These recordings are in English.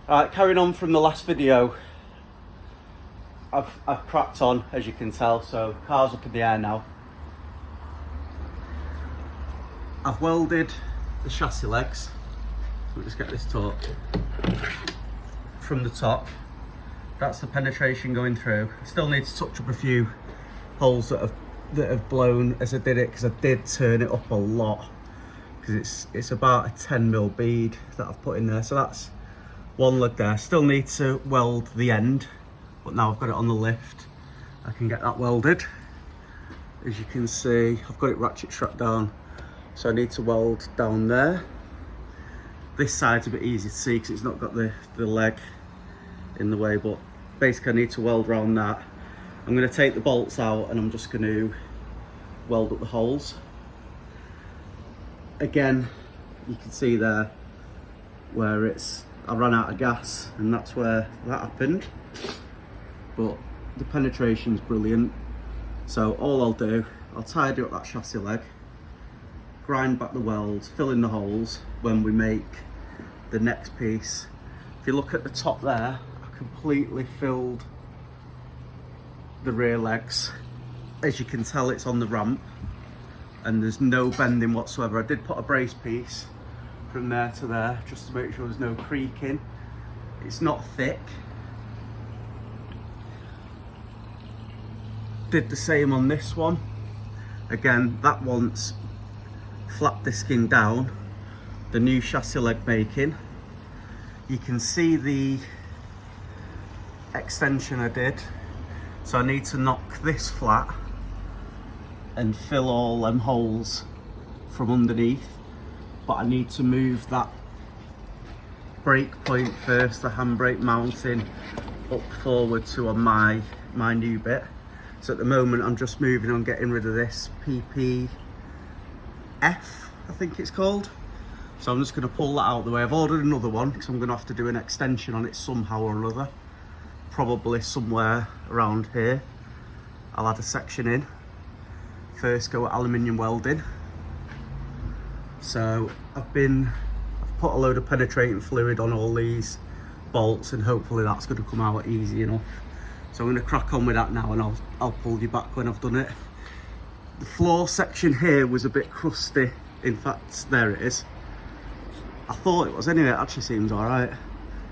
Right, carrying on from the last video, I've cracked on, as you can tell, so car's up in the air now. I've welded the chassis legs. Let me just get this taut. From the top, that's the penetration going through. I still need to touch up a few holes that have blown as I did it, because I did turn it up a lot, because it's about a 10mm bead that I've put in there. So that's one leg there. Still need to weld the end, but now I've got it on the lift, I can get that welded. As you can see, I've got it ratchet strapped down, so I need to weld down there. This side's a bit easy to see because it's not got the leg in the way, but basically I need to weld around that. I'm going to take the bolts out and I'm just going to weld up the holes. Again, you can see there where I ran out of gas, and that's where that happened. But the penetration's brilliant. So all I'll do, I'll tidy up that chassis leg, grind back the welds, fill in the holes when we make the next piece. If you look at the top there, I completely filled the rear legs. As you can tell, it's on the ramp and there's no bending whatsoever. I did put a brace piece from there to there just to make sure there's no creaking. It's not thick. Did the same on this one. Again, that one's flat disking down, the new chassis leg making. You can see the extension I did, so I need to knock this flat and fill all them holes from underneath, but I need to move that brake point first, the handbrake mounting up forward to on my new bit. So at the moment I'm just moving on getting rid of this PPF, I think it's called. So I'm just going to pull that out of the way. I've ordered another one because I'm going to have to do an extension on it somehow or another. Probably somewhere around here. I'll add a section in. First go at aluminium welding. So I've put a load of penetrating fluid on all these bolts, and hopefully that's going to come out easy enough. So I'm going to crack on with that now, and I'll pull you back when I've done it. The floor section here was a bit crusty. In fact, there it is. I thought it was anyway. It actually seems all right.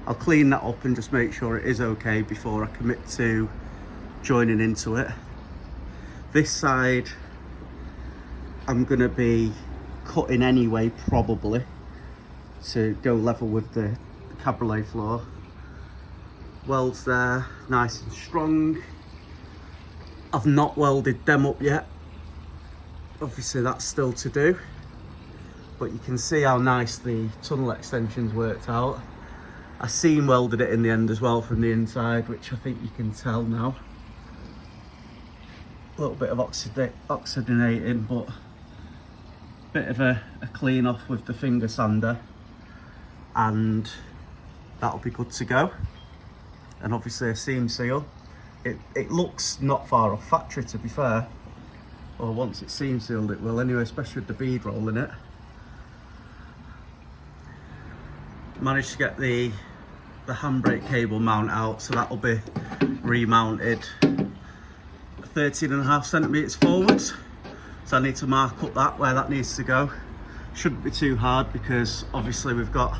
I'll clean that up and just make sure it is okay before I commit to joining into it. This side I'm going to be cutting anyway, probably, to go level with the cabriolet floor. Welds there, nice and strong. I've not welded them up yet. Obviously that's still to do, but you can see how nice the tunnel extensions worked out. I seam welded it in the end as well from the inside, which I think you can tell now. A little bit of oxygenating, but a bit of a clean off with the finger sander, and that'll be good to go. And obviously a seam seal. It looks not far off factory, to be fair. Or once it's seam sealed it will anyway, especially with the bead roll in it. Managed to get the handbrake cable mount out, so that'll be remounted 13.5 centimeters forwards. So I need to mark up that where that needs to go. Shouldn't be too hard because obviously we've got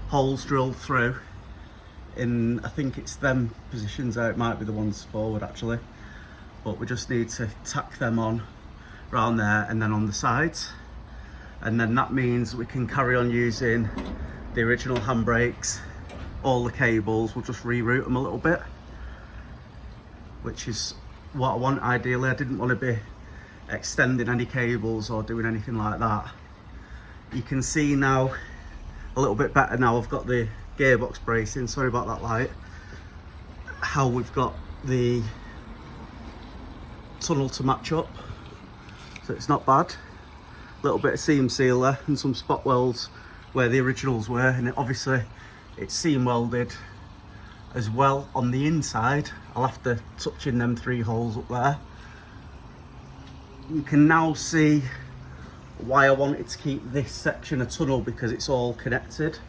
holes drilled through in, I think it's them positions there, it might be the ones forward actually, but we just need to tack them on around there and then on the sides, and then that means we can carry on using the original handbrakes. All the cables, we'll just reroute them a little bit, which is what I want ideally. I didn't want to be extending any cables or doing anything like that. You can see now a little bit better now. I've got the gearbox bracing, sorry about that light, how we've got the tunnel to match up, so it's not bad. A little bit of seam sealer and some spot welds where the originals were, and obviously it's seam welded as well on the inside. I'll have to touch in them 3 holes up there. You can now see why I wanted to keep this section a tunnel, because it's all connected.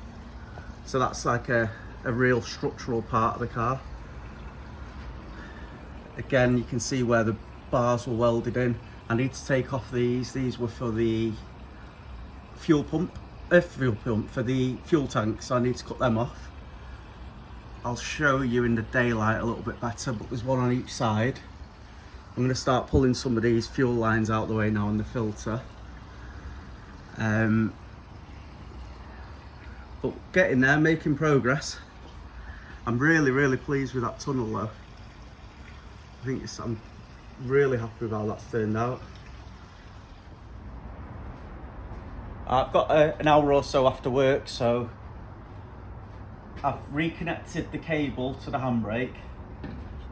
So that's like a a real structural part of the car. Again, you can see where the bars were welded in. I need to take off these. These were for the fuel pump for the fuel tank, so I need to cut them off. I'll show you in the daylight a little bit better, but there's one on each side. I'm going to start pulling some of these fuel lines out of the way now in the filter. But getting there, making progress. I'm really pleased with that tunnel though. I'm really happy with how that's turned out. I've got an hour or so after work, so I've reconnected the cable to the handbrake,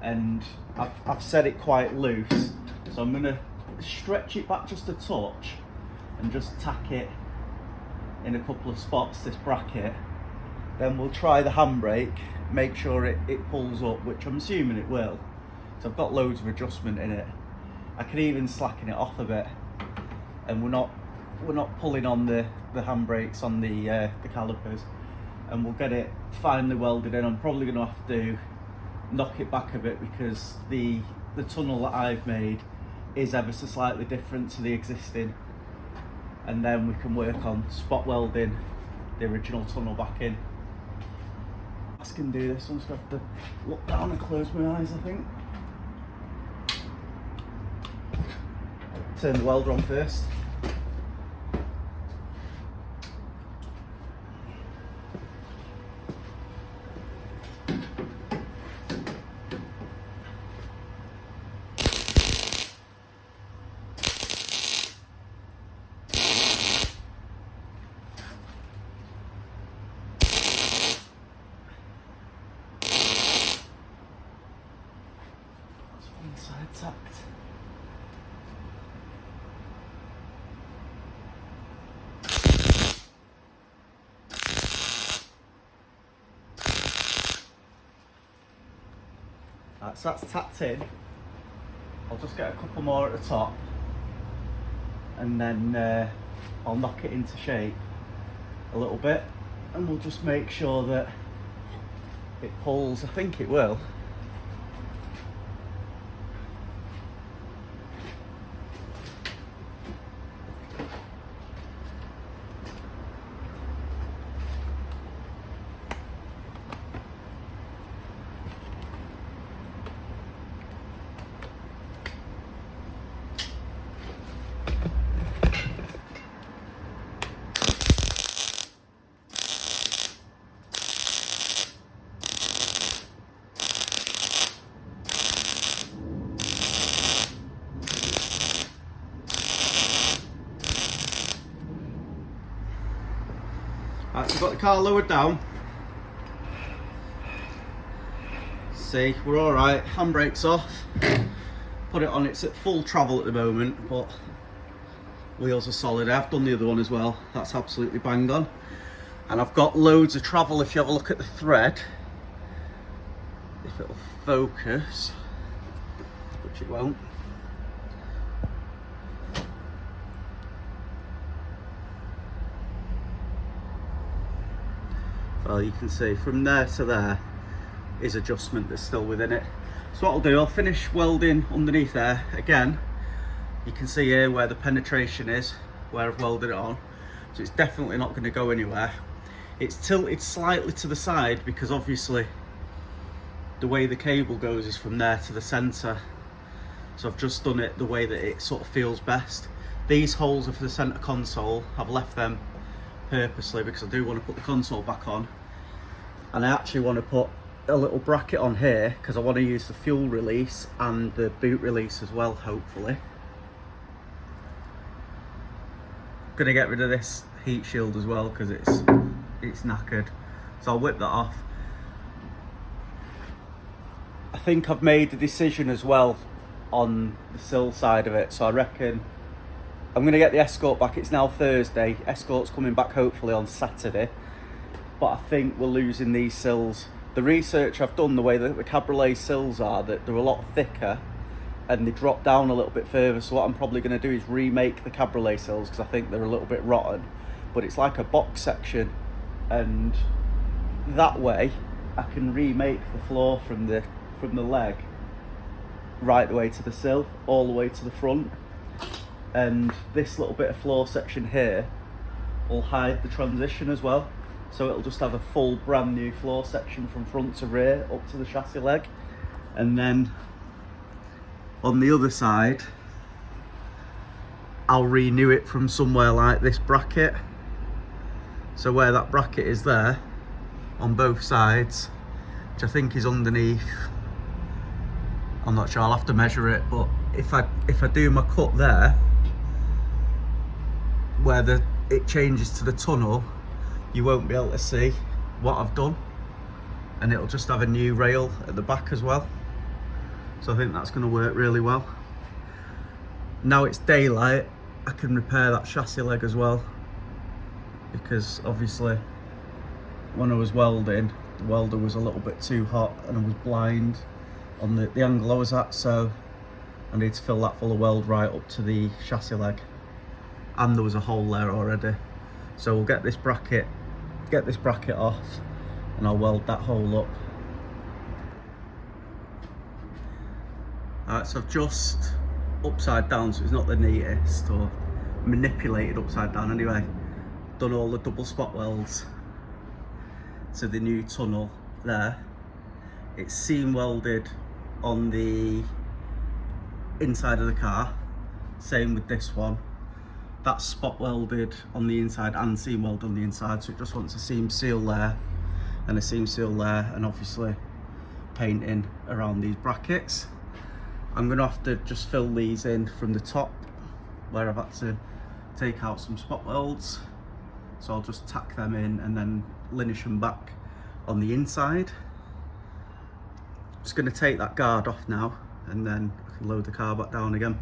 and I've set it quite loose. So I'm gonna stretch it back just a touch and just tack it in a couple of spots, this bracket. Then we'll try the handbrake, make sure it pulls up, which I'm assuming it will. So I've got loads of adjustment in it. I can even slacken it off a bit, and we're not pulling on the handbrakes on the calipers, and we'll get it finally welded in. I'm probably going to have to knock it back a bit because the tunnel that I've made is ever so slightly different to the existing, and then we can work on spot welding the original tunnel back in. I can do this. I'm just going to have to look down and close my eyes, I think. Turn the welder on first. Inside tacked. Right, so that's tacked in. I'll just get a couple more at the top, and then I'll knock it into shape a little bit, and we'll just make sure that it pulls. I think it will. Right, so I've got the car lowered down. See, we're all right. Handbrake's off. Put it on. It's at full travel at the moment, but wheels are solid. I've done the other one as well. That's absolutely bang on. And I've got loads of travel. If you have a look at the thread, if it'll focus, which it won't. Well, you can see from there to there is adjustment that's still within it. So what I'll do, I'll finish welding underneath there. Again, you can see here where the penetration is, where I've welded it on. So it's definitely not going to go anywhere. It's tilted slightly to the side because obviously the way the cable goes is from there to the centre. So I've just done it the way that it sort of feels best. These holes are for the centre console. I've left them purposely because I do want to put the console back on, and I actually want to put a little bracket on here because I want to use the fuel release and the boot release as well, hopefully. Gonna get rid of this heat shield as well because it's knackered, so I'll whip that off. I think I've made the decision as well on the sill side of it, so I reckon I'm going to get the Escort back. It's now Thursday. Escort's coming back hopefully on Saturday. But I think we're losing these sills. The research I've done, the way that the cabriolet sills are, that they're a lot thicker and they drop down a little bit further. So what I'm probably going to do is remake the cabriolet sills because I think they're a little bit rotten. But it's like a box section. And that way I can remake the floor from the leg right the way to the sill, all the way to the front. And this little bit of floor section here will hide the transition as well. So it'll just have a full brand new floor section from front to rear up to the chassis leg. And then on the other side, I'll renew it from somewhere like this bracket. So where that bracket is there, on both sides, which I think is underneath, I'm not sure, I'll have to measure it, but if I do my cut there, where it changes to the tunnel, you won't be able to see what I've done, and it'll just have a new rail at the back as well. So I think that's going to work really well. Now it's daylight, I can repair that chassis leg as well, because obviously when I was welding, the welder was a little bit too hot and I was blind on the angle I was at, so I need to fill that full of weld right up to the chassis leg, and there was a hole there already. So we'll get this bracket off and I'll weld that hole up. Alright, so I've just upside down, so it's not the neatest, or manipulated upside down anyway, done all the double spot welds to the new tunnel there. It's seam welded on the inside of the car, same with this one. That's spot welded on the inside and seam welded on the inside, so it just wants a seam seal there and a seam seal there, and obviously painting around these brackets. I'm going to have to just fill these in from the top where I've had to take out some spot welds, so I'll just tack them in and then linish them back on the inside. Just going to take that guard off now and then I can load the car back down again.